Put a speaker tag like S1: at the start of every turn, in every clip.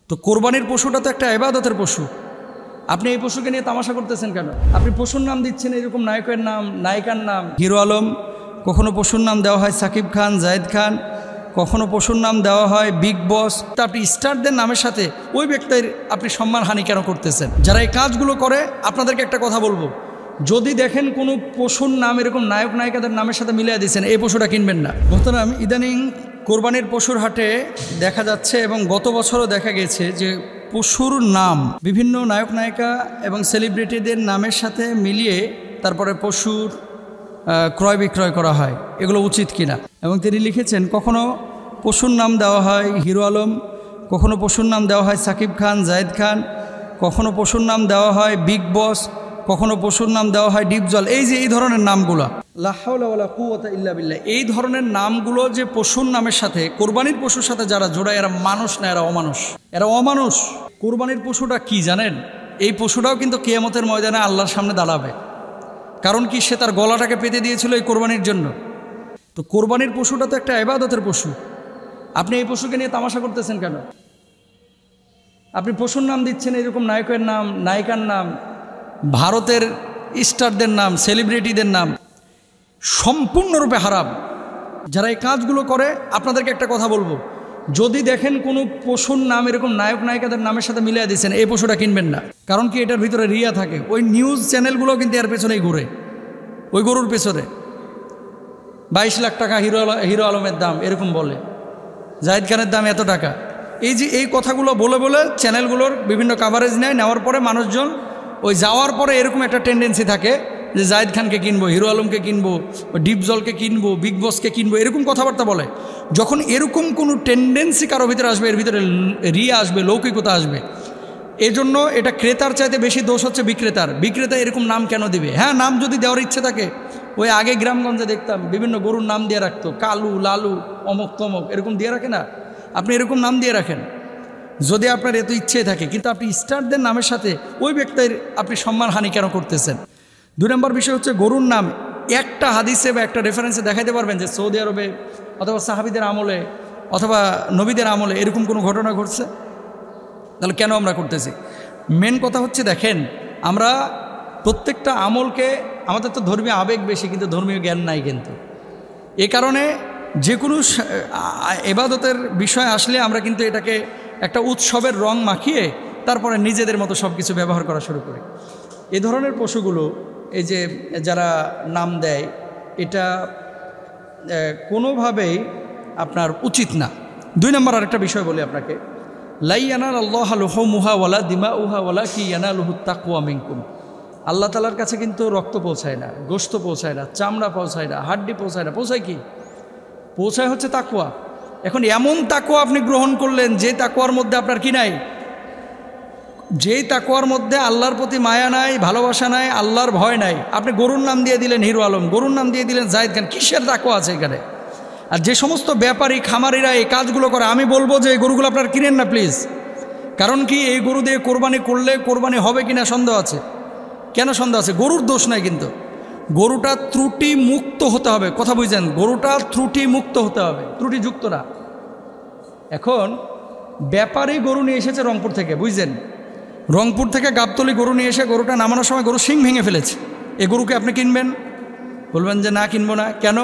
S1: তো কোরবানির পশুটা তো একটা ইবাদতের পশু। আপনি এই পশুকে নিয়ে তামাশা করতেছেন কেন? আপনি পশুর নাম দিচ্ছেন এরকম নায়কের নাম, নায়িকার নাম। হিরো আলম, কখনো পশুর নাম দেওয়া হয় সাকিব খান, জায়েদ খান, কখনো পশুর নাম দেওয়া হয় বিগ বস। তা আপনি স্টারদের নামের সাথে ওই ব্যক্তির আপনি সম্মানহানি কেন করতেছেন? যারা এই কাজগুলো করে আপনাদেরকে একটা কথা বলবো, যদি দেখেন কোনো পশুর নাম এরকম নায়ক নায়িকাদের নামের সাথে মিলিয়ে দিচ্ছেন, এই পশুটা কিনবেন না। মোহতারাম, ইদানিং কোরবানির পশুর হাটে দেখা যাচ্ছে এবং গত বছরও দেখা গেছে যে পশুর নাম বিভিন্ন নায়ক নায়িকা এবং সেলিব্রিটিদের নামের সাথে মিলিয়ে তারপরে পশুর ক্রয় বিক্রয় করা হয়। এগুলো উচিত কিনা? এবং তিনি লিখেছেন, কখনো পশুর নাম দেওয়া হয় হিরো আলম, কখনো পশুর নাম দেওয়া হয় সাকিব খান, জায়েদ খান, কখনো পশুর নাম দেওয়া হয় বিগ বস, কখনো পশুর নাম দেওয়া হয় ডিপজল। এই যে এই ধরনের নামগুলো, লা হাওলা ওয়ালা কুওয়াতা ইল্লা বিল্লাহ, এই ধরনের নামগুলো যে পশুর নামের সাথে, কোরবানির পশুর সাথে যারা জোড়ায়, এরা মানুষ না, এরা অমানুষ। এরা অমানুষ। কোরবানির পশুটা কি জানেন? এই পশুটাও কিন্তু কিয়ামতের ময়দানে আল্লাহর সামনে দাঁড়াবে। কারণ কি? সে তার গলাটাকে পেতে দিয়েছিল এই কোরবানির জন্য। তো কোরবানির পশুটা তো একটা ইবাদতের পশু। আপনি এই পশুকে নিয়ে তামাশা করতেছেন কেন? আপনি পশুর নাম দিচ্ছেন এরকম নায়কের নাম, নায়িকার নাম, ভারতের স্টারদের নাম, সেলিব্রিটিদের নাম। সম্পূর্ণরূপে হারাম। যারা এই কাজগুলো করে আপনাদেরকে একটা কথা বলবো, যদি দেখেন কোনো পশুর নাম এরকম নায়ক নায়িকাদের নামের সাথে মিলিয়ে দিচ্ছেন, এই পশুটা কিনবেন না। কারণ কি? এটার ভিতরে রিয়া থাকে। ওই নিউজ চ্যানেলগুলো কিন্তু এর পেছনেই ঘুরে, ওই গরুর পেছনে। 22 লাখ টাকা হিরো আলমের দাম, এরকম বলে। জায়েদ খানের দাম এত টাকা। এই যে এই কথাগুলো বলে বলে চ্যানেলগুলোর বিভিন্ন কাভারেজ নেয়, নেওয়ার পরে মানুষজন ওই যাওয়ার পরে এরকম একটা টেন্ডেন্সি থাকে যে জায়েদ খানকে কিনবো, হিরো আলমকে কিনবো, ডিপজলকে কিনবো, বিগ বসকে কিনবো, এরকম কথাবার্তা বলে। যখন এরকম কোনো টেন্ডেন্সি কারো ভিতরে আসবে, এর ভিতরে রিয়া আসবে, লৌকিকতা আসবে। এজন্য এটা ক্রেতার চাইতে বেশি দোষ হচ্ছে বিক্রেতার। বিক্রেতা এরকম নাম কেন দিবে? হ্যাঁ, নাম যদি দেওয়ার ইচ্ছে থাকে, ওই আগে গ্রামগঞ্জে দেখতাম বিভিন্ন গরুর নাম দিয়ে রাখতো, কালু, লালু, অমক তমক, এরকম দিয়ে রাখে না? আপনি এরকম নাম দিয়ে রাখেন যদি আপনার এত ইচ্ছে থাকে। কিন্তু আপনি স্টারদের নামের সাথে ওই ব্যক্তির আপনি সম্মানহানি কেন করতেছেন? 2 নম্বর বিষয় হচ্ছে, গরুর নাম একটা হাদিসে বা একটা রেফারেন্সে দেখাইতে পারবেন যে সৌদি আরবে অথবা সাহাবিদের আমলে অথবা নবীদের আমলে এরকম কোনো ঘটনা ঘটছে? তাহলে কেন আমরা করতেছি? মেন কথা হচ্ছে, দেখেন, আমরা প্রত্যেকটা আমলকে, আমাদের তো ধর্মীয় আবেগ বেশি কিন্তু ধর্মীয় জ্ঞান নাই। কিন্তু এ কারণে যে কোনো ইবাদতের বিষয় আসলে আমরা কিন্তু এটাকে একটা উৎসবের রং মাখিয়ে তারপরে নিজেদের মতো সব কিছু ব্যবহার করা শুরু করি। এ ধরনের পশুগুলো, এই যে যারা নাম দেয়, এটা কোনোভাবেই আপনার উচিত না। 2 নম্বর আরেকটা বিষয় বলি আপনাকে, লা ইয়ানালাল্লাহু লুহুমুহা ওয়ালা দিমাউহা ওয়ালাকিন ইয়ানালুহুত তাকওয়া মিনকুম। আল্লাহ তাআলার কাছে কিন্তু রক্ত পৌঁছায় না, গোশত পৌঁছায় না, চামড়া পৌঁছায় না, হাড্ডি পৌঁছায় না। পৌঁছায় কি? পৌঁছায় হচ্ছে তাকওয়া। এখন এমন তাকওয়া আপনি গ্রহণ করলেন যে তাকওয়ার মধ্যে আপনার কি নাই? যেই তাকওয়ার মধ্যে আল্লাহর প্রতি মায়া নাই, ভালোবাসা নাই, আল্লাহর ভয় নাই। আপনি গরুর নাম দিয়ে দিলেন হিরো আলম, গরুর নাম দিয়ে দিলেন জায়েদ খান। কিসের তাকওয়া আছে এখানে? আর যে সমস্ত ব্যাপারী খামারিরা এই কাজগুলো করে, আমি বলবো যে এই গরুগুলো আপনারা কিনেন না প্লিজ। কারণ কি? এই গরু দিয়ে কোরবানি করলে কোরবানি হবে কিনা সন্দেহ আছে। কেন সন্দেহ আছে? গরুর দোষ নাই, কিন্তু গরুটা ত্রুটি মুক্ত হতে হবে। কথা বুঝছেন? গরুটা ত্রুটি মুক্ত হতে হবে, ত্রুটিযুক্ত না। এখন ব্যাপারী গরু নিয়ে এসেছে রংপুর থেকে, বুঝছেন? রংপুর থেকে গাবতলি গরু নিয়ে এসে গরুটা নামানোর সময় গরু শিং ভেঙে ফেলেছে। এই গরুকে আপনি কিনবেন? বলবেন যে না, কিনবো না। কেন?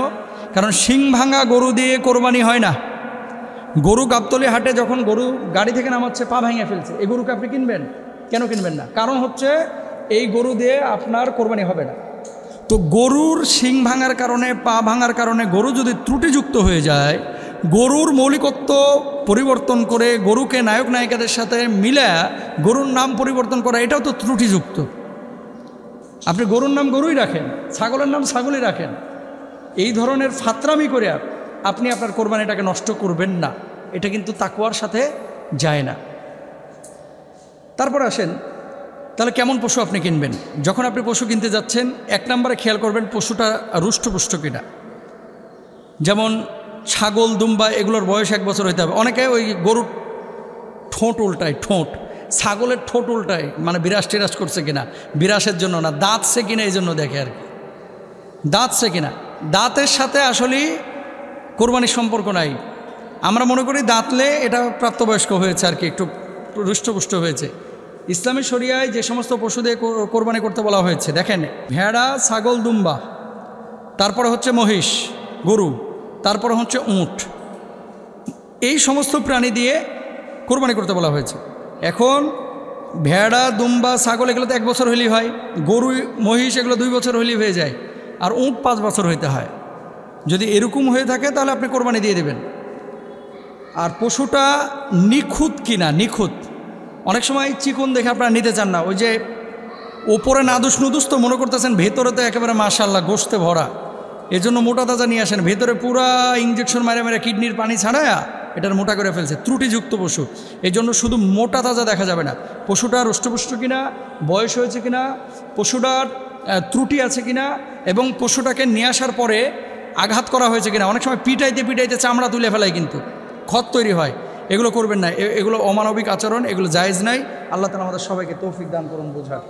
S1: কারণ শিং ভাঙা গরু দিয়ে কোরবানি হয় না। গরু গাবতলি হাটে যখন গরু গাড়ি থেকে নামাচ্ছে, পা ভেঙে ফেলছে, এই গরুকে আপনি কিনবেন? কেন কিনবেন না? কারণ হচ্ছে এই গরু দিয়ে আপনার কোরবানি হবে না। তো গরুর শিং ভাঙার কারণে, পা ভাঙার কারণে গরু যদি ত্রুটিযুক্ত হয়ে যায়, গরুর মৌলিকত্ব পরিবর্তন করে গরুকে নায়ক নায়িকাদের সাথে মিলে গরুর নাম পরিবর্তন করা, এটাও তো ত্রুটিযুক্ত। আপনি গরুর নাম গরুই রাখেন, ছাগলের নাম ছাগলই রাখেন। এই ধরনের ফাতরামি করে আপনি আপনার কোরবানিটাকে নষ্ট করবেন না। এটা কিন্তু তাকওয়ার সাথে যায় না। তারপর আসেন, তাহলে কেমন পশু আপনি কিনবেন? যখন আপনি পশু কিনতে যাচ্ছেন, 1 নম্বরে খেয়াল করবেন পশুটা রুষ্টপুষ্ট কিনা। যেমন ছাগল, দুম্বা, এগুলোর বয়স 1 বছর হইতে হবে। অনেকে ওই গরুর ঠোঁট উল্টায়, ঠোঁট, ছাগলের ঠোঁট উল্টায়, মানে বিরাস টিরাস করছে কিনা। বিরাসের জন্য না, দাঁতছে কিনা এই জন্য দেখে আর কি। দাঁতছে কিনা, দাঁতের সাথে আসলে কোরবানির সম্পর্ক নাই। আমরা মনে করি দাঁতলে এটা প্রাপ্তবয়স্ক হয়েছে আর কি, একটু হৃষ্টপুষ্ট হয়েছে। ইসলামী শরিয়ায় যে সমস্ত পশু দিয়ে কোরবানি করতে বলা হয়েছে, দেখেন, ভেড়া, ছাগল, দুম্বা, তারপরে হচ্ছে মহিষ, গরু, তারপরে হচ্ছে উট, এই সমস্ত প্রাণী দিয়ে কোরবানি করতে বলা হয়েছে। এখন ভেড়া, দুম্বা, ছাগল এগুলো তো 1 বছর হলেই হয়, গরু, মহিষ এগুলো 2 বছর হলেই হয়ে যায়, আর উট 5 বছর হইতে হয়। যদি এরকম হয়ে থাকে তাহলে আপনি কোরবানি দিয়ে দেবেন। আর পশুটা নিখুঁত কিনা, নিখুঁত, অনেক সময় চিকন দেখে আপনারা নিতে চান না, ওই যে ওপরে নাদুস নুদুস তো মনে করতেছেন, ভেতরে তো একেবারে মাশাআল্লাহ গোশতে ভরা, এজন্য মোটা তাজা নিয়ে আসেন, ভেতরে পুরা ইঞ্জেকশন মারে মারে কিডনির পানি ছাড়ায়া এটার মোটা করে ফেলছে, ত্রুটিযুক্ত পশু। এই জন্য শুধু মোটা তাজা দেখা যাবে না, পশুটা রুষ্টপুষ্ট কিনা, বয়স হয়েছে কিনা, পশুটার ত্রুটি আছে কিনা, এবং পশুটাকে নিয়ে আসার পরে আঘাত করা হয়েছে কিনা। অনেক সময় পিটাইতে পিটাইতে চামড়া তুলে ফেলায়, কিন্তু ক্ষত তৈরি হয়, এগুলো করবেন না, এগুলো অমানবিক আচরণ, এগুলো জায়েজ নাই। আল্লাহ তাআলা আমাদের সবাইকে তৌফিক দান করুন বোঝার।